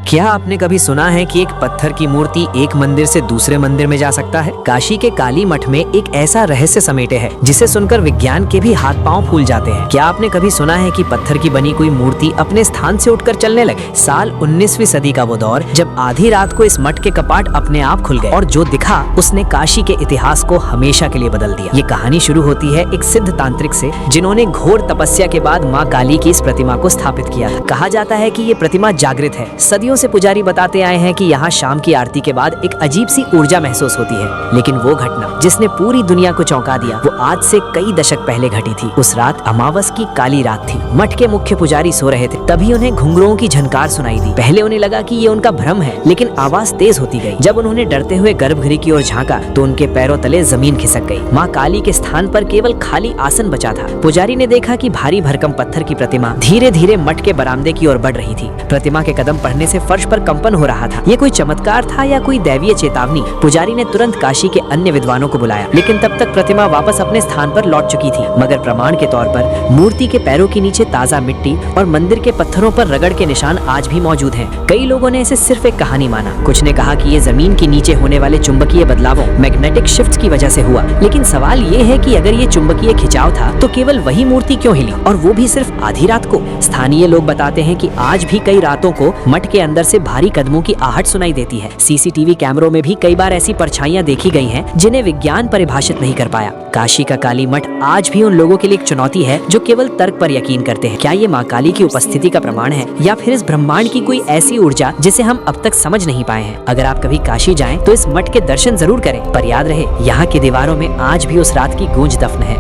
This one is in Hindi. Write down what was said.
क्या आपने कभी सुना है कि एक पत्थर की मूर्ति एक मंदिर से दूसरे मंदिर में जा सकता है? काशी के काली मठ में एक ऐसा रहस्य समेटे है जिसे सुनकर विज्ञान के भी हाथ पांव फूल जाते हैं। क्या आपने कभी सुना है कि पत्थर की बनी कोई मूर्ति अपने स्थान से उठकर चलने लगे? साल 19वीं सदी का वो दौर जब आधी रात को इस मठ के कपाट अपने आप खुल गए और जो दिखा उसने काशी के इतिहास को हमेशा के लिए बदल दिया। ये कहानी शुरू होती है एक सिद्ध तांत्रिक से जिन्होंने घोर तपस्या के बाद माँ काली की इस प्रतिमा को स्थापित किया था। कहा जाता है कि ये प्रतिमा जागृत है। सदियों से पुजारी बताते आए हैं कि यहाँ शाम की आरती के बाद एक अजीब सी ऊर्जा महसूस होती है। लेकिन वो घटना जिसने पूरी दुनिया को चौंका दिया वो आज से कई दशक पहले घटी थी। उस रात अमावस की काली रात थी। मठ के मुख्य पुजारी सो रहे थे, तभी उन्हें घुंघरुओं की झनकार सुनाई दी। पहले उन्हें लगा कि ये उनका भ्रम है, लेकिन आवाज तेज होती गई। जब उन्होंने डरते हुए गर्भगृह की ओर झांका तो उनके पैरों तले जमीन खिसक गई। माँ काली के स्थान पर केवल खाली आसन बचा था। पुजारी ने देखा कि भारी भरकम पत्थर की प्रतिमा धीरे धीरे मठ के बरामदे की ओर बढ़ रही थी। प्रतिमा के कदम पड़ने से फर्श पर कंपन हो रहा था। ये कोई चमत्कार था या कोई दैवीय चेतावनी? पुजारी ने तुरंत काशी के अन्य विद्वानों को बुलाया, लेकिन तब तक प्रतिमा वापस अपने स्थान पर लौट चुकी थी। मगर प्रमाण के तौर पर मूर्ति के पैरों के नीचे ताजा मिट्टी और मंदिर के पत्थरों पर रगड़ के निशान आज भी मौजूद हैं। कई लोगों ने इसे सिर्फ एक कहानी माना। कुछ ने कहा कि ये जमीन के नीचे होने वाले चुंबकीय बदलावों मैग्नेटिक शिफ्ट्स की वजह से हुआ। लेकिन सवाल ये है कि अगर ये चुंबकीय खिंचाव था तो केवल वही मूर्ति क्यों हिली, और वो भी सिर्फ आधी रात को? स्थानीय लोग बताते हैं कि आज भी कई रातों को मठ के अंदर से भारी कदमों की आहट सुनाई देती है। सीसीटीवी कैमरों में भी कई बार ऐसी परछाइयां देखी गई हैं जिन्हें विज्ञान परिभाषित नहीं कर पाया। काशी का काली मठ आज भी उन लोगों के लिए एक चुनौती है जो केवल तर्क पर यकीन करते हैं। क्या ये माँ काली की उपस्थिति का प्रमाण है या फिर इस ब्रह्मांड की कोई ऐसी ऊर्जा जिसे हम अब तक समझ नहीं पाए हैं? अगर आप कभी काशी जाएं तो इस मठ के दर्शन जरूर करें, पर याद रहे यहाँ की दीवारों में आज भी उस रात की गूंज दफन है।